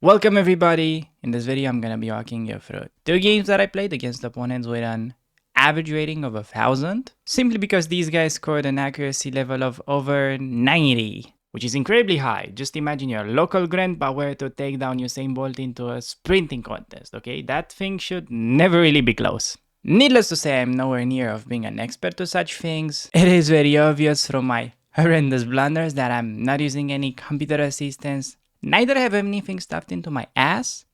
Welcome everybody. In this video, I'm gonna be walking you through two games that I played against opponents with an average rating of 1000, simply because these guys scored an accuracy level of over 90, which is incredibly high. Just imagine your local grandpa were to take down Usain Bolt into a sprinting contest, okay? That thing should never really be close. Needless to say, I'm nowhere near of being an expert to such things. It is very obvious from my horrendous blunders that I'm not using any computer assistance. Neither have anything stuffed into my ass,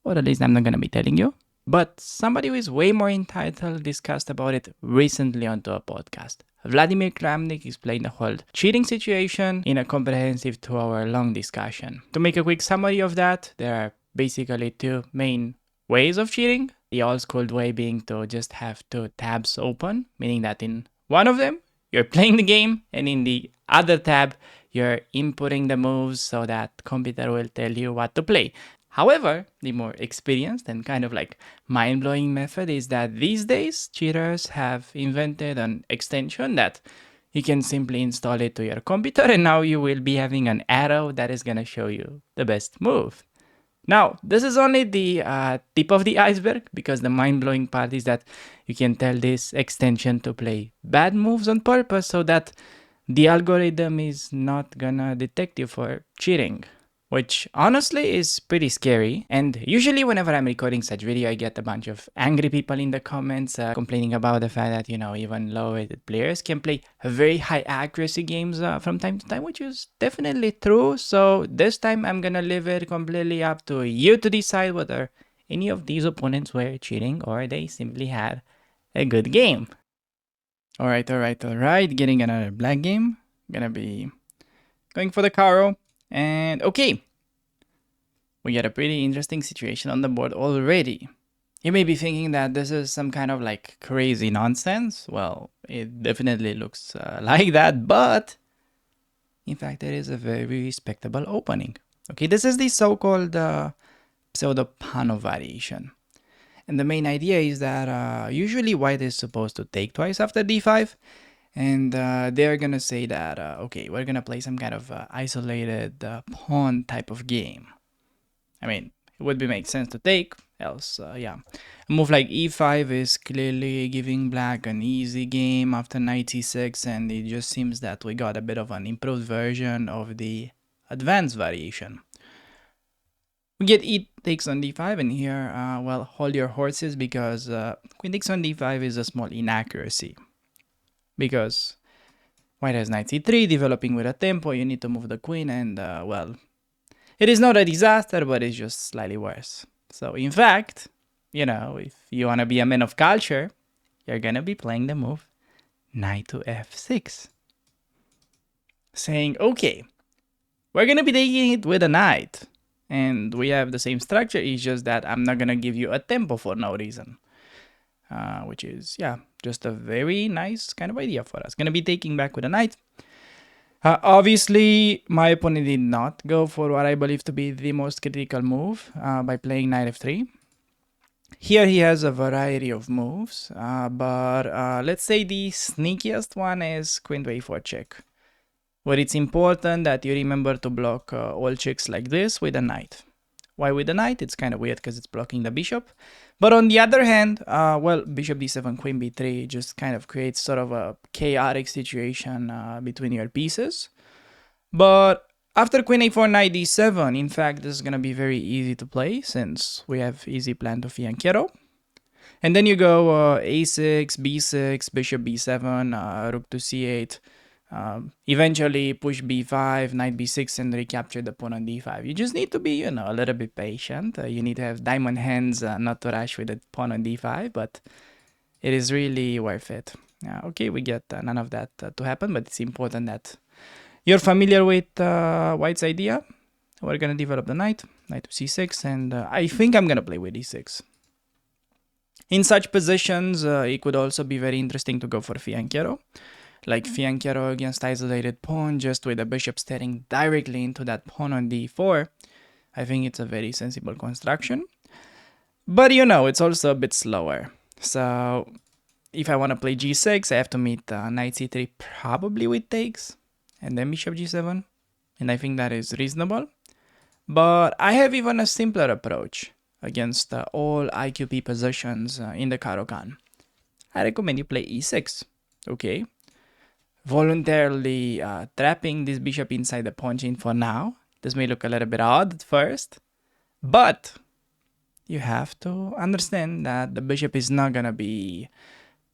or at least I'm not gonna be telling you. But somebody who is way more entitled discussed about it recently onto a podcast. Vladimir Kramnik explained the whole cheating situation in a comprehensive 2-hour long discussion. To make a quick summary of that, there are basically two main ways of cheating. The old school way being to just have two tabs open, meaning that in one of them, you're playing the game, and in the other tab, you're inputting the moves so that computer will tell you what to play. However, the more experienced and kind of like mind-blowing method is that these days, cheaters have invented an extension that you can simply install it to your computer, and now you will be having an arrow that is gonna show you the best move. Now, this is only the tip of the iceberg, because the mind-blowing part is that you can tell this extension to play bad moves on purpose so that the algorithm is not gonna detect you for cheating, which honestly is pretty scary. And usually whenever I'm recording such video, I get a bunch of angry people in the comments complaining about the fact that, even low-rated players can play very high accuracy games from time to time, which is definitely true. So this time I'm gonna leave it completely up to you to decide whether any of these opponents were cheating or they simply had a good game. Alright. Getting another black game. Gonna be going for the Caro. And okay. We got a pretty interesting situation on the board already. You may be thinking that this is some kind of like crazy nonsense. Well, it definitely looks like that, but in fact, it is a very respectable opening. Okay, this is the so-called pseudo-pano variation. And the main idea is that usually white is supposed to take twice after d5, and they're gonna say that, okay, we're gonna play some kind of isolated pawn type of game. I mean, it would make sense to take, else, yeah. A move like e5 is clearly giving black an easy game after knight e6, and it just seems that we got a bit of an improved version of the advanced variation. We get e takes on d5, and here, well, hold your horses, because queen takes on d5 is a small inaccuracy. Because white has knight c3, developing with a tempo, you need to move the queen, and, well, it is not a disaster, but it's just slightly worse. So, in fact, if you want to be a man of culture, you're going to be playing the move knight to f6. Saying, okay, we're going to be taking it with a knight. And we have the same structure, it's just that I'm not gonna give you a tempo for no reason. Which is, yeah, just a very nice kind of idea for us. Gonna be taking back with a knight. Obviously, my opponent did not go for what I believe to be the most critical move by playing knight f3. Here he has a variety of moves, but let's say the sneakiest one is queen to a4 check, where it's important that you remember to block all checks like this with a knight. Why with a knight? It's kind of weird because it's blocking the bishop. But on the other hand, well, bishop d7, queen b3 just kind of creates sort of a chaotic situation between your pieces. But after queen a4, knight d7, in fact, this is going to be very easy to play since we have easy plan to fianchetto. And then you go a6, b6, bishop b7, rook to c8, eventually push b5, knight b6, and recapture the pawn on d5. You just need to be, a little bit patient. You need to have diamond hands, not to rush with the pawn on d5, but it is really worth it. Okay, we get none of that to happen, but it's important that you're familiar with white's idea. We're going to develop the knight to c6, and I think I'm going to play with e6. In such positions, it could also be very interesting to go for fianchetto. Like fianchetto against isolated pawn, just with the bishop staring directly into that pawn on d4. I think it's a very sensible construction. But it's also a bit slower. So if I want to play g6, I have to meet knight c3 probably with takes, and then bishop g7. And I think that is reasonable. But I have even a simpler approach against all IQP positions in the Caro-Kann. I recommend you play e6, okay? Voluntarily trapping this bishop inside the pawn chain for now. This may look a little bit odd at first, but you have to understand that the bishop is not gonna be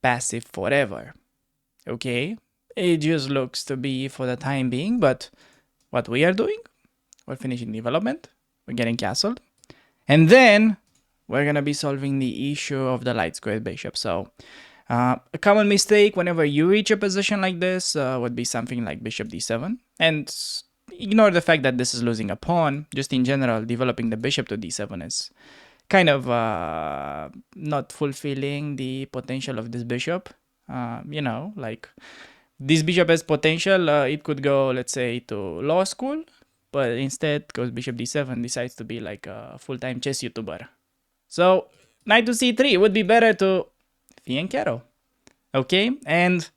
passive forever, okay? It just looks to be for the time being, but what we are doing, we're finishing development, we're getting castled, and then we're gonna be solving the issue of the light squared bishop. So a common mistake whenever you reach a position like this would be something like bishop d7. And ignore the fact that this is losing a pawn. Just in general, developing the bishop to d7 is kind of not fulfilling the potential of this bishop. You know, like this bishop has potential. It could go, let's say, to law school, but instead, because bishop d7 decides to be like a full-time chess YouTuber. So knight to c3 would be better to fianchetto. Okay, and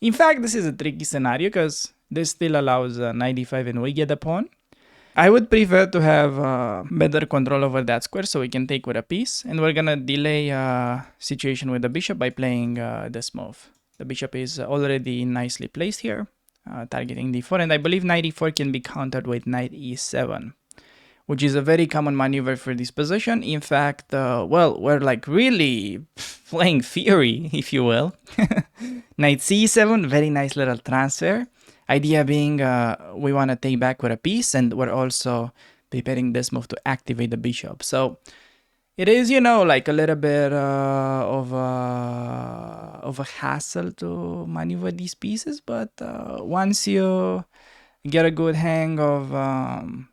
in fact, this is a tricky scenario because this still allows knight d5 and we get the pawn. I would prefer to have better control over that square so we can take with a piece. And we're gonna delay situation with the bishop by playing this move. The bishop is already nicely placed here, targeting d4. And I believe knight e4 can be countered with knight e7, which is a very common maneuver for this position. In fact, well, we're like really playing Fury, if you will. Knight c7, very nice little transfer. Idea being we want to take back with a piece, and we're also preparing this move to activate the bishop. So it is, you know, like a little bit of a hassle to maneuver these pieces, but once you get a good hang of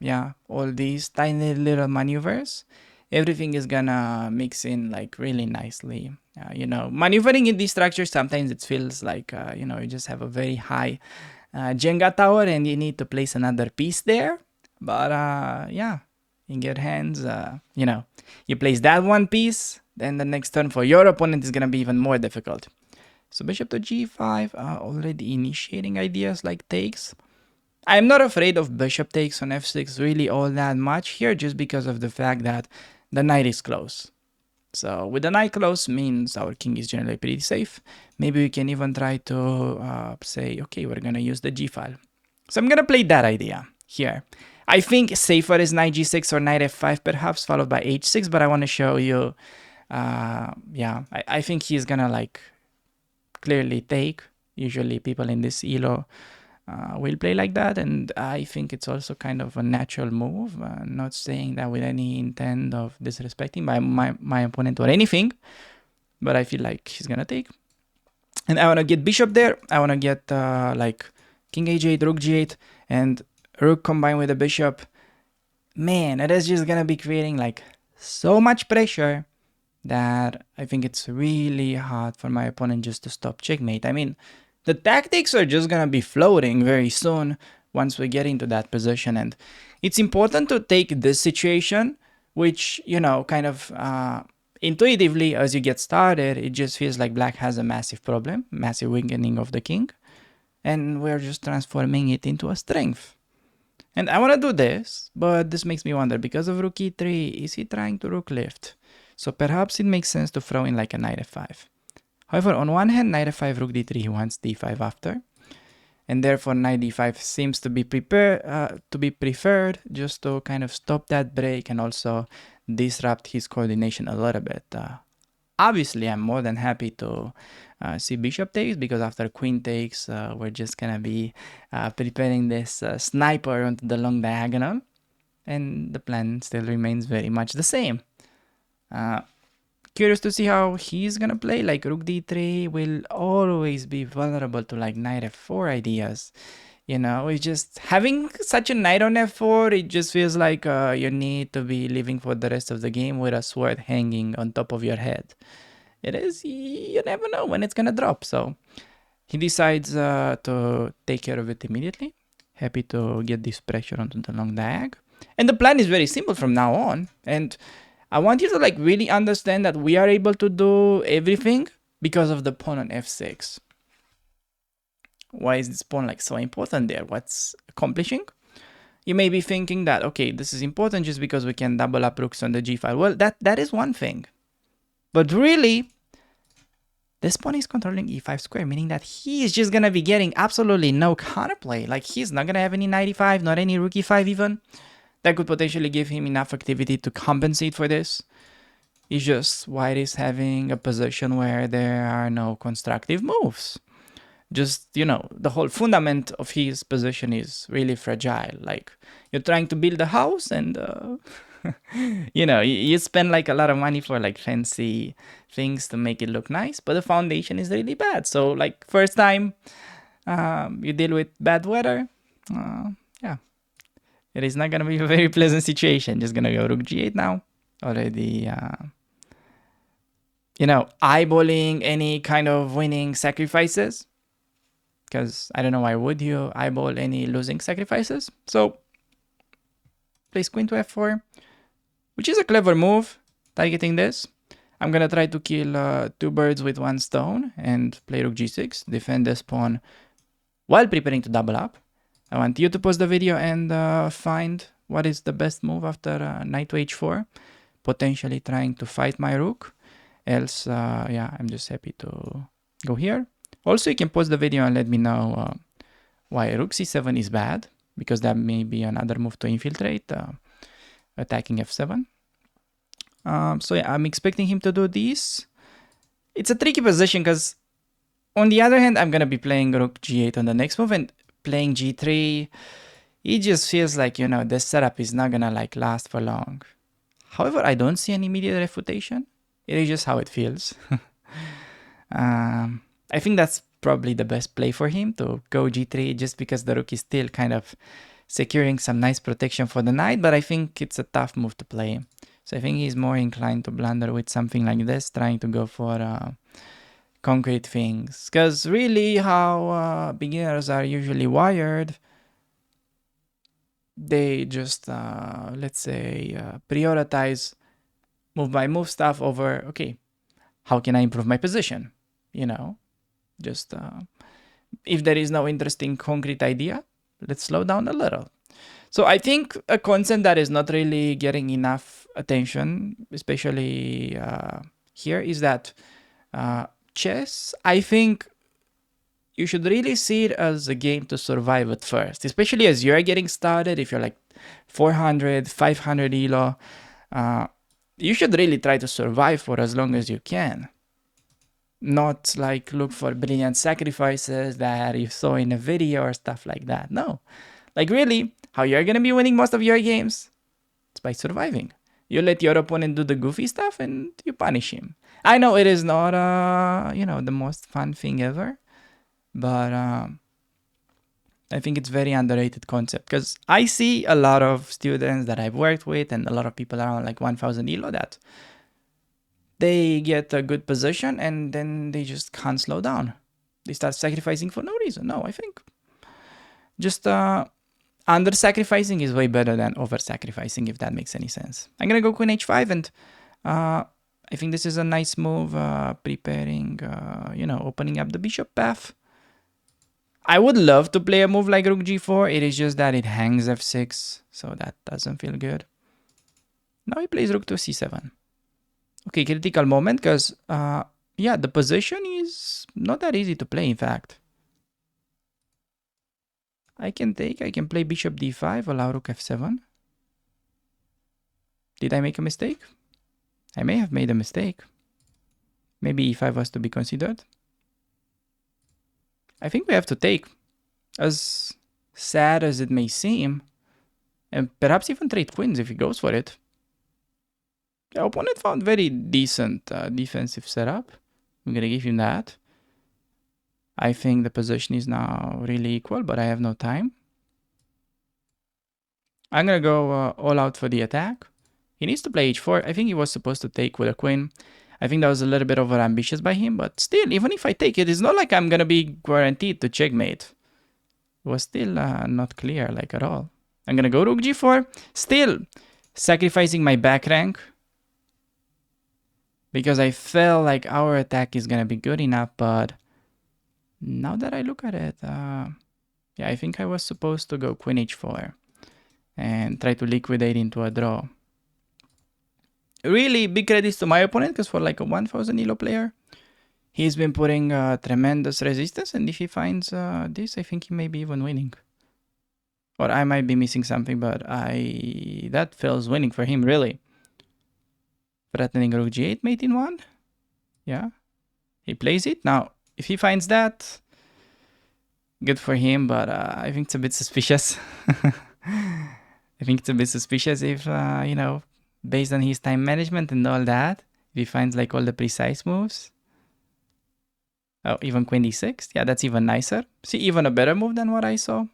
yeah, all these tiny little maneuvers, everything is gonna mix in like really nicely. You know, maneuvering in these structures, sometimes it feels like you know, you just have a very high Jenga tower and you need to place another piece there. But yeah, in your hands, you know, you place that one piece, then the next turn for your opponent is gonna be even more difficult. So bishop to g5, already initiating ideas like takes. I'm not afraid of bishop takes on f6 really all that much here, just because of the fact that the knight is close. So with the knight close means our king is generally pretty safe. Maybe we can even try to say, okay, we're gonna use the g file. So I'm gonna play that idea here. I think safer is knight g6 or knight f5 perhaps, followed by h6, but I want to show you, yeah, I think he's gonna like clearly take. Usually people in this elo will play like that, and I think it's also kind of a natural move. Not saying that with any intent of disrespecting my opponent or anything, but I feel like he's gonna take. And I want to get bishop there. I want to get like king h8, rook g8, and rook combined with the bishop. Man, it is just gonna be creating like so much pressure that I think it's really hard for my opponent just to stop checkmate. I mean, the tactics are just gonna be floating very soon once we get into that position, and it's important to take this situation, which, you know, kind of intuitively as you get started, it just feels like black has a massive problem, massive weakening of the king, and we're just transforming it into a strength. And I want to do this, but this makes me wonder, because of rook e3, is he trying to rook lift? So perhaps it makes sense to throw in like a knight f5. However, on one hand, knight f5, rook d3, he wants d5 after, and therefore knight d5 seems to be preferred just to kind of stop that break and also disrupt his coordination a little bit. Obviously, I'm more than happy to see bishop takes, because after queen takes, we're just gonna be preparing this sniper onto the long diagonal, and the plan still remains very much the same. Curious to see how he's gonna play. Like rook d3 will always be vulnerable to like knight f4 ideas. You know, it's just having such a knight on f4, it just feels like you need to be living for the rest of the game with a sword hanging on top of your head. It is, you never know when it's gonna drop. So he decides to take care of it immediately. Happy to get this pressure onto the long diag. And the plan is very simple from now on. And I want you to like really understand that we are able to do everything because of the pawn on f6. Why is this pawn like so important there? What's accomplishing? You may be thinking that, okay, this is important just because we can double up rooks on the g file. Well, that is one thing. But really, this pawn is controlling e5 square, meaning that he is just going to be getting absolutely no counterplay. Like, he's not going to have any knight e5, not any rook e5 even. That could potentially give him enough activity to compensate for this. It's just white is having a position where there are no constructive moves. Just, you know, the whole fundament of his position is really fragile. Like, you're trying to build a house and, you know, you spend like a lot of money for like fancy things to make it look nice, but the foundation is really bad. So like first time you deal with bad weather, yeah, it is not going to be a very pleasant situation. Just going to go rook g8 now. Already, you know, eyeballing any kind of winning sacrifices. Because I don't know why would you eyeball any losing sacrifices. So plays queen to f4, which is a clever move, targeting this. I'm going to try to kill 2 birds with 1 stone and play rook g6, defend this pawn while preparing to double up. I want you to pause the video and find what is the best move after knight to h4, potentially trying to fight my rook. Else, yeah, I'm just happy to go here. Also, you can pause the video and let me know why rook c7 is bad, because that may be another move to infiltrate, attacking f7. So yeah, I'm expecting him to do this. It's a tricky position because on the other hand, I'm going to be playing rook g8 on the next move and playing g3. It just feels like, you know, this setup is not going to like last for long. However, I don't see an immediate refutation. It is just how it feels. I think that's probably the best play for him, to go g3, just because the rook is still kind of securing some nice protection for the knight, but I think it's a tough move to play. So I think he's more inclined to blunder with something like this, trying to go for concrete things. Because really how beginners are usually wired, they just, let's say, prioritize move by move stuff over, okay, how can I improve my position? You know, just if there is no interesting concrete idea, let's slow down a little. So I think a concept that is not really getting enough attention, especially here, is that chess, I think you should really see it as a game to survive at first, especially as you're getting started. If you're like 400, 500 elo, you should really try to survive for as long as you can. Not like look for brilliant sacrifices that you saw in a video or stuff like that. No, like really, how you're going to be winning most of your games? It's by surviving. You let your opponent do the goofy stuff and you punish him. I know it is not, you know, the most fun thing ever, but I think it's very underrated concept, because I see a lot of students that I've worked with and a lot of people around like 1000 elo that they get a good position and then they just can't slow down. They start sacrificing for no reason. No, I think just under sacrificing is way better than over sacrificing, if that makes any sense. I'm gonna go queen h5, and I think this is a nice move, preparing, you know, opening up the bishop path. I would love to play a move like rook g4. It is just that it hangs f6, so that doesn't feel good. Now he plays rook to c7. Okay, critical moment, because, yeah, the position is not that easy to play, in fact. I can play bishop d5, allow rook f7. Did I make a mistake? I may have made a mistake. Maybe e5 was to be considered. I think we have to take, as sad as it may seem, and perhaps even trade queens if he goes for it. The opponent found very decent defensive setup. I'm gonna give him that. I think the position is now really equal, but I have no time. I'm gonna go all out for the attack. He needs to play h4. I think he was supposed to take with a queen. I think that was a little bit over ambitious by him, but still, even if I take it, it's not like I'm gonna be guaranteed to checkmate. It was still not clear, like, at all. I'm gonna go rook g4, still sacrificing my back rank, because I felt like our attack is gonna be good enough, but now that I look at it, yeah, I think I was supposed to go queen h4. and try to liquidate into a draw. Really big credits to my opponent, because for like a 1000 elo player, he's been putting tremendous resistance, and if he finds this, I think he may be even winning. Or I might be missing something, but that feels winning for him, really. Threatening rook g8, mate in 1. Yeah. He plays it. Now, if he finds that, good for him, but I think it's a bit suspicious. I think it's a bit suspicious if, you know, based on his time management and all that, if he finds like all the precise moves. Oh, even queen d6. Yeah, that's even nicer. See, even a better move than what I saw.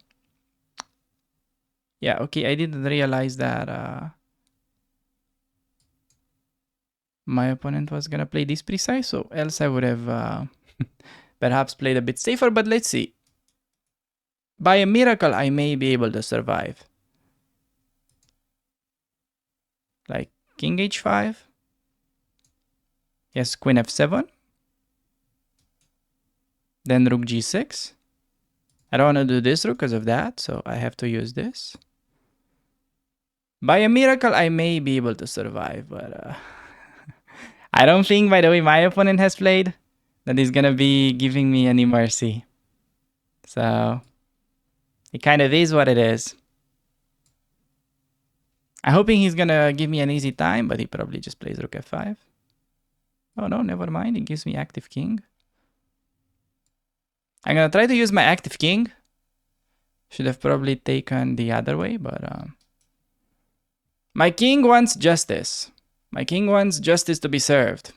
Yeah, okay, I didn't realize that my opponent was gonna play this precise, so else I would have perhaps played a bit safer, but let's see. By a miracle, I may be able to survive. Like king h5. Yes, queen f7. Then rook g6. I don't want to do this rook because of that, so I have to use this. By a miracle, I may be able to survive, but I don't think, by the way my opponent has played, that he's gonna be giving me any mercy. So it kind of is what it is. I'm hoping he's gonna give me an easy time, but he probably just plays rook f5. Oh no, never mind. He gives me active king. I'm gonna try to use my active king. Should have probably taken the other way, but my king wants justice. My king wants justice to be served.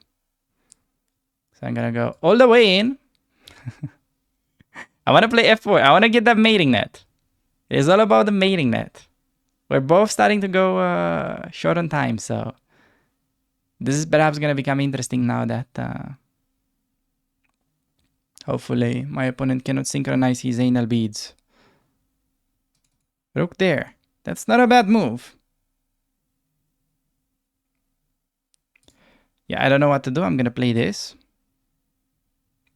So I'm gonna go all the way in. I want to play f4. I want to get that mating net. It's all about the mating net. We're both starting to go short on time, so this is perhaps gonna become interesting now that hopefully my opponent cannot synchronize his anal beads. Rook there. That's not a bad move. Yeah, I don't know what to do. I'm gonna play this.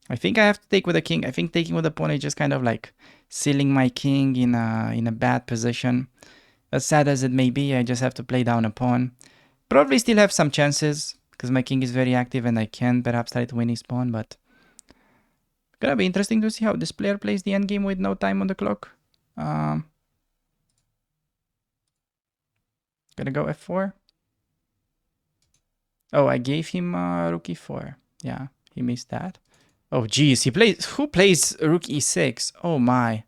I think I have to take with the king. I think taking with the pawn is just kind of like sealing my king in a bad position. As sad as it may be, I just have to play down a pawn. Probably still have some chances because my king is very active and I can perhaps try to win his pawn, but gonna be interesting to see how this player plays the endgame with no time on the clock. Gonna go f4. Oh, I gave him rook e4. Yeah, he missed that. Oh, geez, who plays rook e6? Oh my.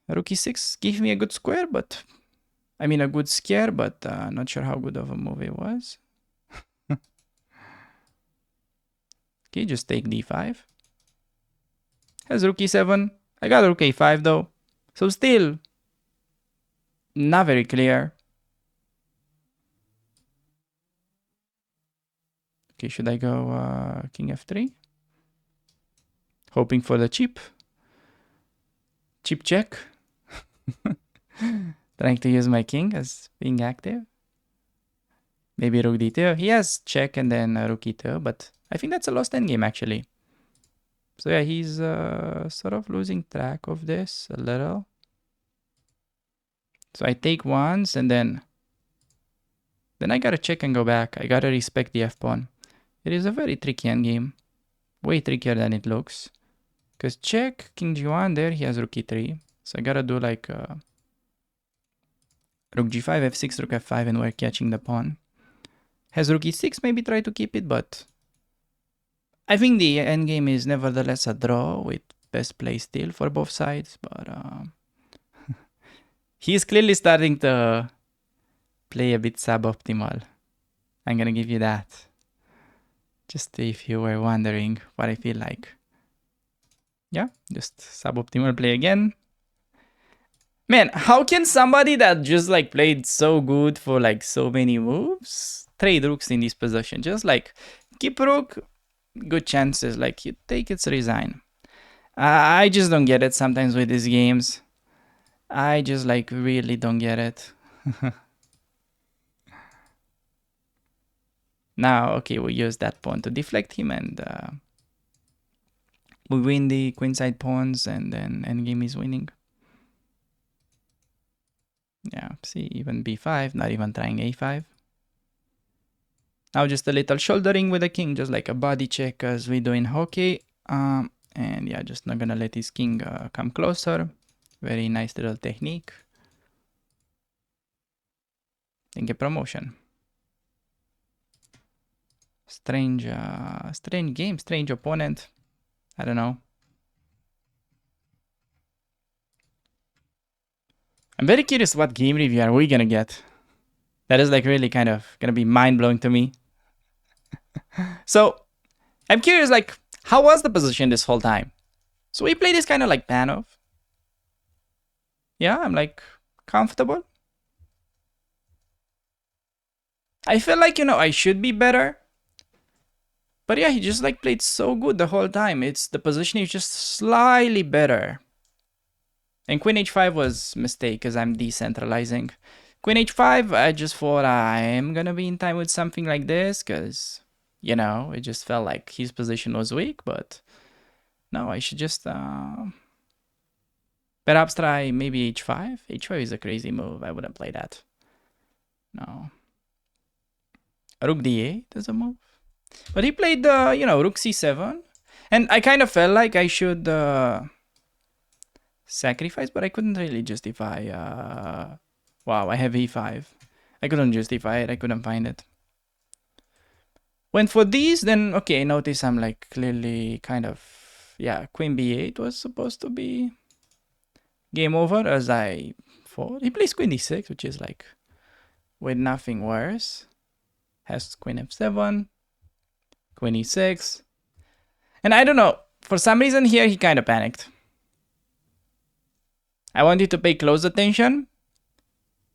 Rook e6 gave me a good square, but I mean a good scare, but not sure how good of a move it was. Okay, just take d5. Has rook e7. I got rook a5 though. So still not very clear. Okay, should I go king f3? Hoping for the chip check. Trying to use my king as being active. Maybe rook d2. He has check and then rook e2, but I think that's a lost endgame actually. So yeah, he's sort of losing track of this a little. So I take once and then I gotta check and go back. I gotta respect the f-pawn. It is a very tricky endgame. Way trickier than it looks. Because check, king g1, there he has rook e3. So I gotta do like rook g5, f6, rook f5, and we're catching the pawn. Has rook e6, maybe try to keep it, but I think the endgame is nevertheless a draw with best play still for both sides, but he's clearly starting to play a bit suboptimal. I'm gonna give you that. Just if you were wondering what I feel like. Yeah, just suboptimal play again. Man, how can somebody that just like played so good for like so many moves trade rooks in this position? Just like keep rook, good chances. Like you take it, resign. I just don't get it sometimes with these games. I just like really don't get it. Now, okay, we use that pawn to deflect him and we win the queenside pawns and then endgame is winning. Yeah, see, even b5, not even trying a5. Now just a little shouldering with the king, just like a body check as we do in hockey. And yeah, just not gonna let his king come closer. Very nice little technique. And get promotion. Strange game, strange opponent. I don't know. I'm very curious what game review are we gonna get. That is like really kind of gonna be mind-blowing to me. So, I'm curious, like, how was the position this whole time? So we play this kind of like Panov. Yeah, I'm like comfortable. I feel like, I should be better. But yeah, he just like played so good the whole time. It's the position is just slightly better. And Queen h5 was mistake because I'm decentralizing. Queen h5, I just thought I'm gonna be in time with something like this because, it just felt like his position was weak. But no, I should just perhaps try maybe h5. h5 is a crazy move. I wouldn't play that. No. Rook d8 is a move. But he played, rook c7. And I kind of felt like I should sacrifice, but I couldn't really justify. Wow, I have e5. I couldn't justify it. I couldn't find it. Went for these, then okay, notice I'm like clearly kind of, yeah, queen b8 was supposed to be game over as I thought. He plays queen d6, which is like with nothing worse. Has queen f7, queen e6. And I don't know, for some reason here he kind of panicked. I want you to pay close attention.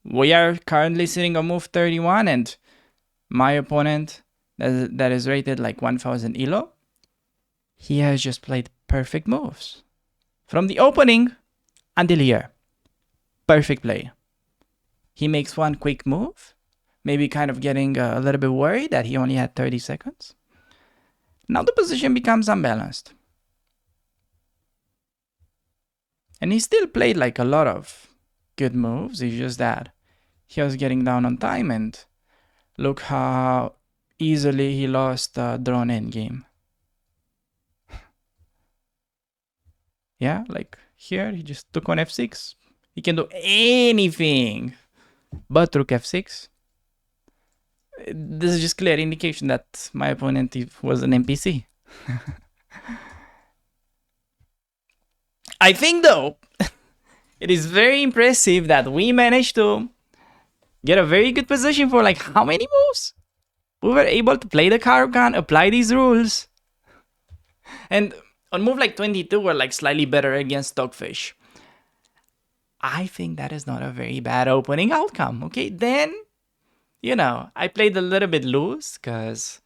We are currently sitting on move 31 and my opponent that is rated like 1000 elo, he has just played perfect moves. From the opening until here. Perfect play. He makes one quick move, maybe kind of getting a little bit worried that he only had 30 seconds. Now the position becomes unbalanced. And he still played like a lot of good moves, it's just that he was getting down on time and look how easily he lost drawn endgame. Yeah, like here he just took on f6. He can do anything but rook f6. This is just clear indication that my opponent was an NPC. I think though, it is very impressive that we managed to get a very good position for like how many moves? We were able to play the Caro-Kann, apply these rules. And on move like 22, we're like slightly better against Dogfish. I think that is not a very bad opening outcome. Okay, then, I played a little bit loose because,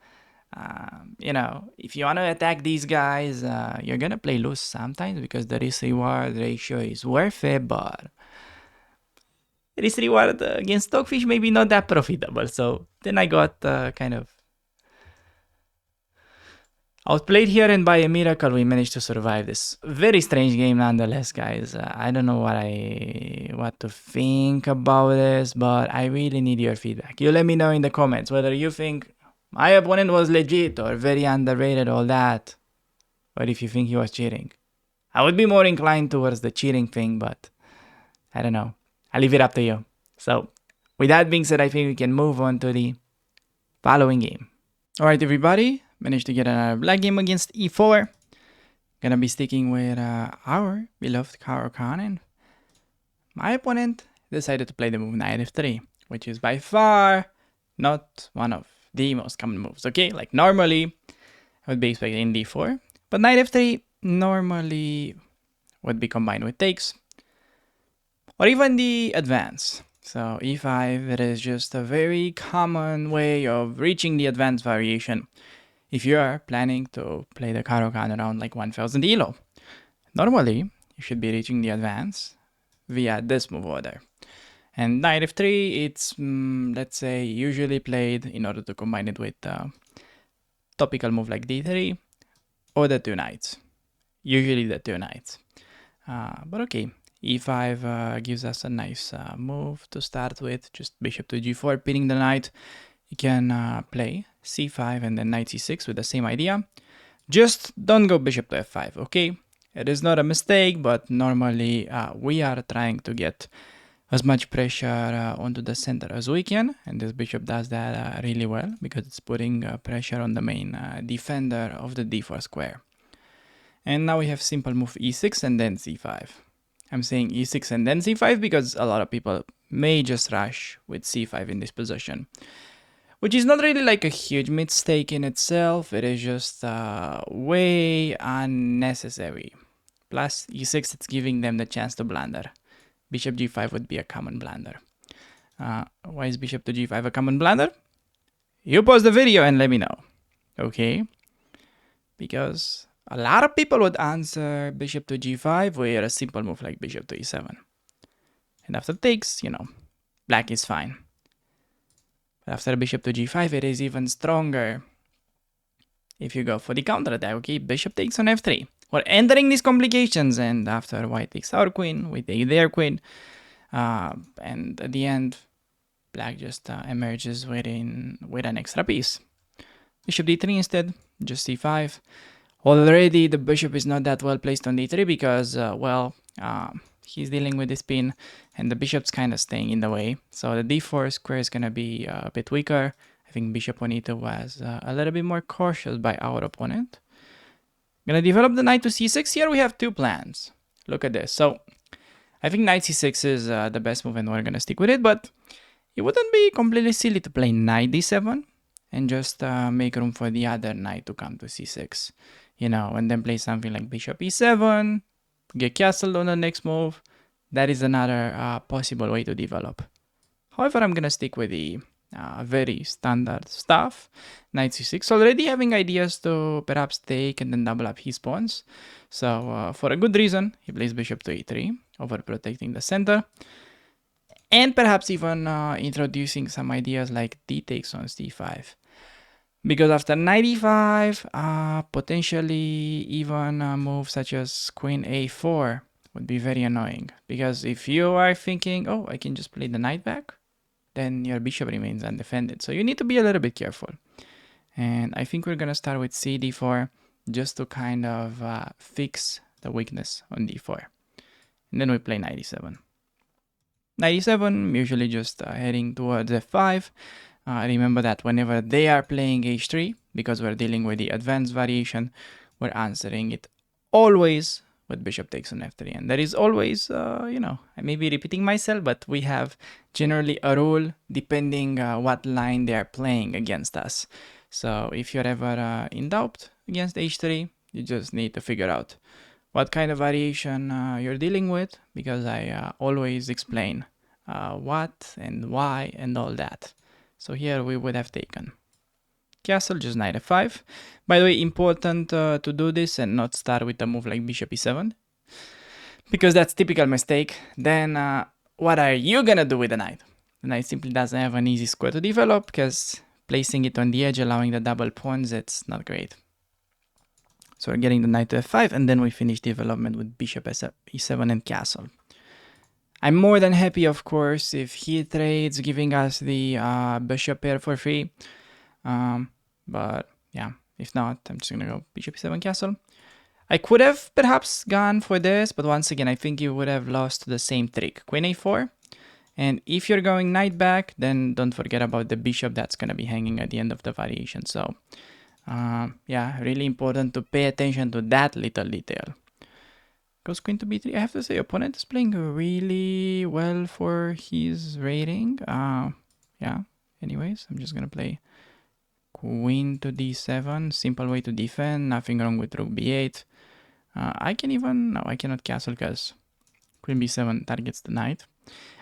if you want to attack these guys, you're going to play loose sometimes because the risk-reward ratio is worth it, but risk-reward against Dogfish maybe not that profitable. So then I got kind of outplayed here, and by a miracle we managed to survive this very strange game nonetheless, guys. I don't know what to think about this, but I really need your feedback. You let me know in the comments whether you think my opponent was legit or very underrated, all that, or if you think he was cheating. I would be more inclined towards the cheating thing, but I don't know. I'll leave it up to you. So with that being said, I think we can move on to the following game. Alright everybody, managed to get another black game against e4. Gonna be sticking with our beloved Caro-Kann, and my opponent decided to play the move knight f3, which is by far not one of the most common moves, okay? Like normally, I would be expecting d4, but knight f3 normally would be combined with takes, or even the advance. So e5, it is just a very common way of reaching the advanced variation if you are planning to play the Caro-Kann around like 1000 elo. Normally, you should be reaching the advance via this move order. And knight f3, it's, let's say, usually played in order to combine it with a topical move like d3 or the two knights. Usually the two knights. But okay, e5 gives us a nice move to start with. Just bishop to g4, pinning the knight. You can play c5 and then knight c6 with the same idea. Just don't go bishop to f5, okay? It is not a mistake, but normally we are trying to get as much pressure onto the center as we can, and this bishop does that really well because it's putting pressure on the main defender of the d4 square. And now we have simple move e6 and then c5. I'm saying e6 and then c5 because a lot of people may just rush with c5 in this position, which is not really like a huge mistake in itself. It is just way unnecessary. Plus e6, it's giving them the chance to blunder. Bishop g5 would be a common blunder. Why is bishop to g5 a common blunder? You pause the video and let me know, okay? Because a lot of people would answer bishop to g5 with a simple move like bishop to e7. And after takes, black is fine. But after bishop to g5, it is even stronger if you go for the counterattack, okay? Bishop takes on f3. We're entering these complications, and after white takes our queen, we take their queen. And at the end, black just emerges with an extra piece. Bishop d3 instead, just c5. Already the bishop is not that well placed on d3 because, he's dealing with this pin and the bishop's kind of staying in the way. So the d4 square is going to be a bit weaker. I think bishop on e2 was a little bit more cautious by our opponent. Gonna develop the knight to c6. Here we have two plans. Look at this. So I think knight c6 is the best move and we're gonna stick with it, but it wouldn't be completely silly to play knight d7 and just make room for the other knight to come to c6, and then play something like bishop e7, get castled on the next move. That is another possible way to develop. However, I'm gonna stick with the very standard stuff. Knight c6, already having ideas to perhaps take and then double up his pawns. So for a good reason, he plays bishop to e3, overprotecting the center. And perhaps even introducing some ideas like d takes on c5. Because after knight e5, potentially even moves such as queen a4 would be very annoying. Because if you are thinking, oh, I can just play the knight back, then your bishop remains undefended. So you need to be a little bit careful. And I think we're going to start with c4 just to kind of fix the weakness on d4. And then we play knight e7. Knight e7, usually just heading towards f5. Remember that whenever they are playing h3, because we're dealing with the advanced variation, we're answering it always with bishop takes on f3. And that is always, I may be repeating myself, but we have generally a rule depending what line they are playing against us. So if you're ever in doubt against h3, you just need to figure out what kind of variation you're dealing with, because I always explain what and why and all that. So here we would have taken castle, just knight f5. By the way, important to do this and not start with a move like bishop e7, because that's typical mistake. Then what are you gonna do with the knight? The knight simply doesn't have an easy square to develop, because placing it on the edge, allowing the double pawns, it's not great. So we're getting the knight to f5, and then we finish development with bishop e7 and castle. I'm more than happy, of course, if he trades, giving us the bishop pair for free. But yeah, if not, I'm just gonna go bishop e7 castle. I could have perhaps gone for this, but once again, I think you would have lost to the same trick. Queen a4. And if you're going knight back, then don't forget about the bishop that's gonna be hanging at the end of the variation. So yeah, really important to pay attention to that little detail. Goes queen to b3. I have to say, opponent is playing really well for his rating. Yeah, anyways, I'm just gonna play queen to d7. Simple way to defend. Nothing wrong with rook b8. I cannot castle because queen b7 targets the knight.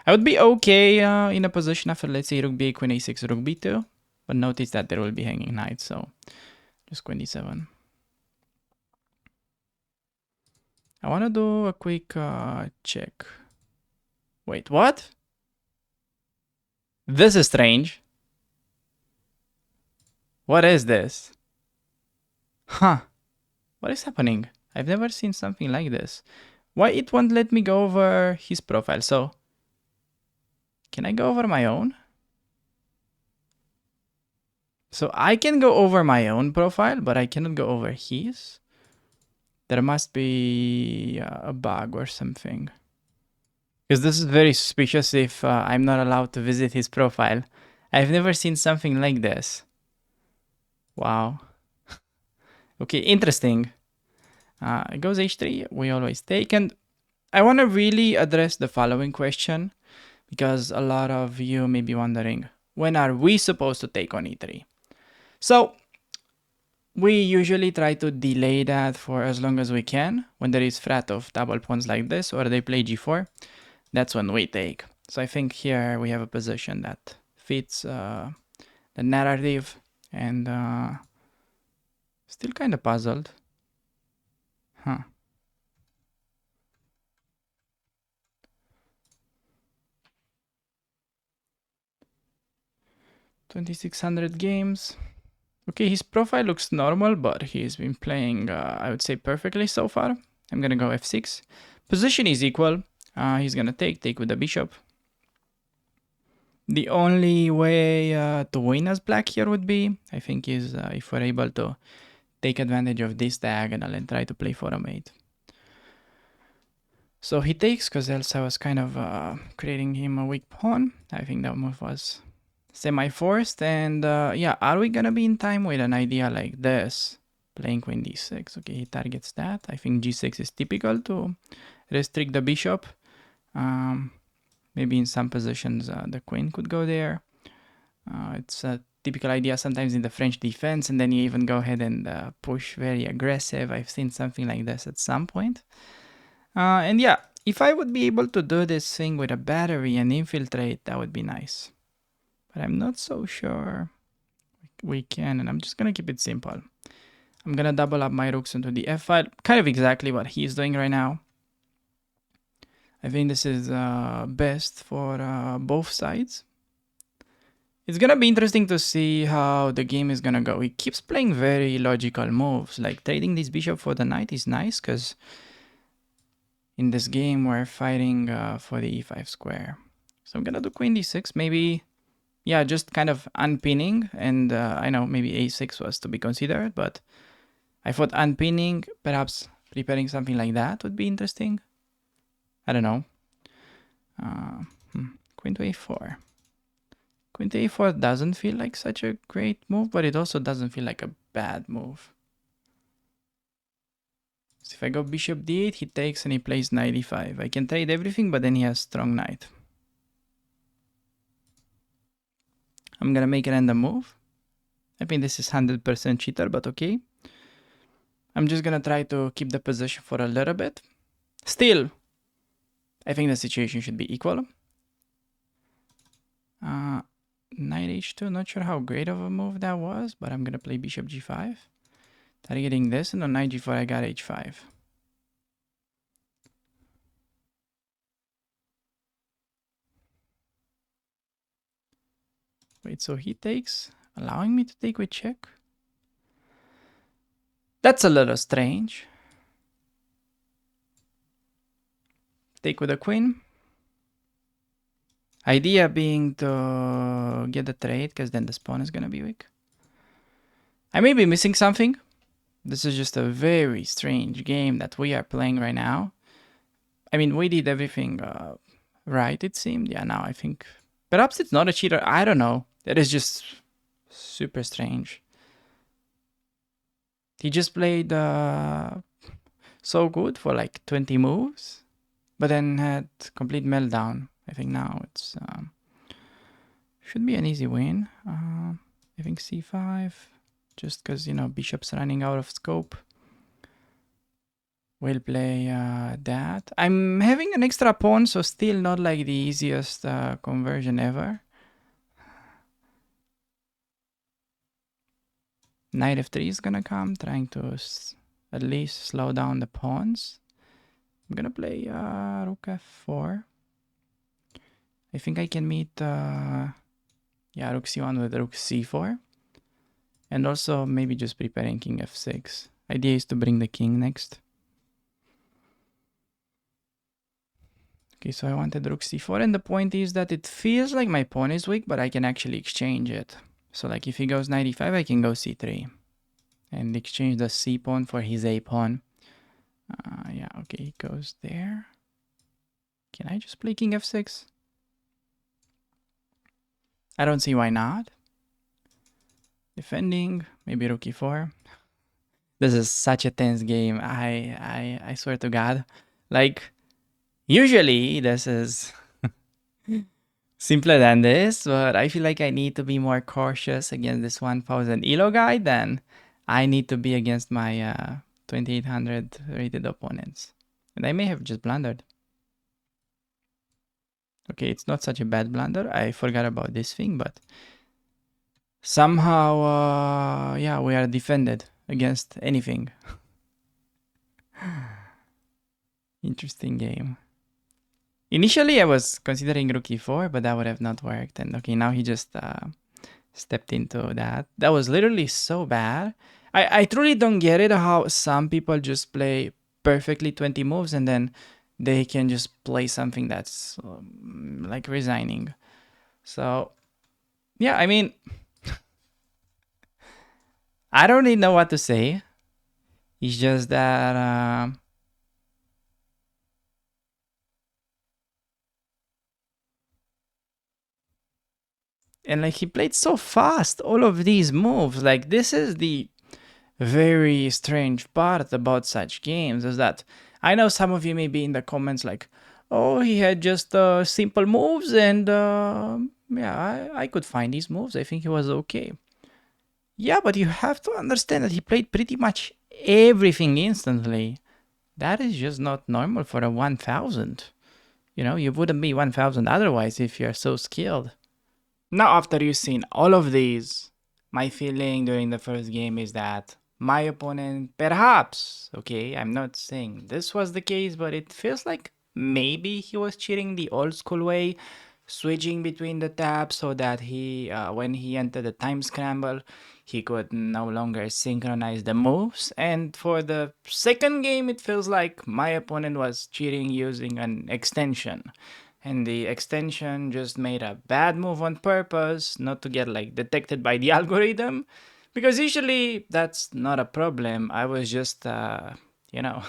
I would be okay in a position after, let's say, rook b8, queen a6, rook b2. But notice that there will be hanging knights, so just queen d7. I want to do a quick check. Wait, what? This is strange. What is this? Huh. What is happening? I've never seen something like this. Why it won't let me go over his profile? So, can I go over my own? So I can go over my own profile, but I cannot go over his. There must be a bug or something. Because this is very suspicious if I'm not allowed to visit his profile. I've never seen something like this. Wow. Okay, interesting. It goes h3, we always take. And I want to really address the following question, because a lot of you may be wondering, when are we supposed to take on e3? So we usually try to delay that for as long as we can. When there is threat of double pawns like this, or they play g4, that's when we take. So I think here we have a position that fits the narrative, and still kind of puzzled. Huh. 2600 games. Okay, his profile looks normal, but he's been playing, I would say, perfectly so far. I'm gonna go f6. Position is equal. He's gonna take with the bishop. The only way to win as black here would be, I think, is if we're able to take advantage of this diagonal and try to play for a mate. So he takes, because else I was kind of creating him a weak pawn. I think that move was semi-forced. And yeah, are we gonna be in time with an idea like this? Playing queen d6. Okay, he targets that. I think g6 is typical to restrict the bishop. Maybe in some positions the queen could go there. It's a typical idea sometimes in the French defense, and then you even go ahead and push very aggressive. I've seen something like this at some point. And yeah, if I would be able to do this thing with a battery and infiltrate, that would be nice. But I'm not so sure we can, and I'm just gonna keep it simple. I'm gonna double up my rooks into the f file, kind of exactly what he's doing right now. I think this is best for both sides. It's gonna be interesting to see how the game is gonna go. He keeps playing very logical moves, like trading this bishop for the knight is nice, because in this game we're fighting for the e5 square. So I'm gonna do queen d6, maybe, yeah, just kind of unpinning, and I know maybe a6 was to be considered, but I thought unpinning, perhaps preparing something like that would be interesting. I don't know. Queen to a4. Queen to a4 doesn't feel like such a great move, but it also doesn't feel like a bad move. So if I go bishop d8, he takes and he plays knight e5. I can trade everything, but then he has strong knight. I'm gonna make a random move. I think this is 100% cheater, but okay. I'm just gonna try to keep the position for a little bit. Still, I think the situation should be equal. Knight h2, not sure how great of a move that was, but I'm gonna play bishop g5. Targeting this, and on knight g4 I got h5. Wait, so he takes, allowing me to take with check? That's a little strange. Take with a queen. Idea being to get the trade, because then the pawn is gonna be weak. I may be missing something. This is just a very strange game that we are playing right now. I mean, we did everything right, it seemed. Yeah, now I think perhaps it's not a cheater. I don't know. It is just super strange. He just played so good for like 20 moves, but then had complete meltdown. I think now it's should be an easy win. I think c5, just because, you know, bishop's running out of scope. We'll play that. I'm having an extra pawn, so still not like the easiest conversion ever. Knight f3 is gonna come, trying to at least slow down the pawns. I'm gonna play rook f4. I think I can meet yeah, rook c1 with rook c4. And also maybe just preparing king f6. Idea is to bring the king next. Okay, so I wanted rook c4, and the point is that it feels like my pawn is weak, but I can actually exchange it. So like if he goes knight e5, I can go c3 and exchange the c pawn for his a pawn. Yeah, okay, he goes there. Can I just play king f6? I don't see why not. Defending, maybe rook e4. This is such a tense game. I swear to God. Like, usually this is simpler than this, but I feel like I need to be more cautious against this 1000 elo guy than I need to be against my 2800 rated opponents. And I may have just blundered. Okay, it's not such a bad blunder. I forgot about this thing, but somehow, yeah, we are defended against anything. Interesting game. Initially, I was considering rook e4, but that would have not worked. And okay, now he just stepped into that. That was literally so bad. I truly don't get it how some people just play perfectly 20 moves and then they can just play something that's like resigning. So, yeah, I mean, I don't really know what to say. It's just that and like he played so fast all of these moves. Like this is the very strange part about such games is that I know some of you may be in the comments like, oh, he had just simple moves and yeah, I could find these moves. I think he was okay. Yeah, but you have to understand that he played pretty much everything instantly. That is just not normal for a 1000. You know, you wouldn't be 1000 otherwise if you're so skilled. Now, after you've seen all of these, my feeling during the first game is that my opponent, perhaps, okay, I'm not saying this was the case, but it feels like maybe he was cheating the old school way, switching between the tabs so that he, when he entered the time scramble, he could no longer synchronize the moves. And for the second game, it feels like my opponent was cheating using an extension. And the extension just made a bad move on purpose, not to get like detected by the algorithm, because usually that's not a problem. I was just, you know,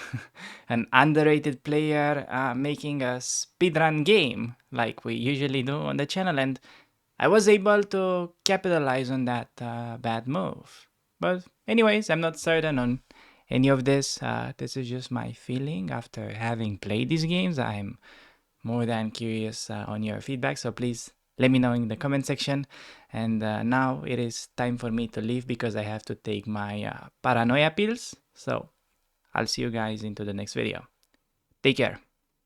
an underrated player making a speedrun game like we usually do on the channel, and I was able to capitalize on that bad move. But anyways, I'm not certain on any of this. This is just my feeling after having played these games. I'm more than curious on your feedback, so please let me know in the comment section. And now it is time for me to leave because I have to take my paranoia pills. So I'll see you guys into the next video. Take care.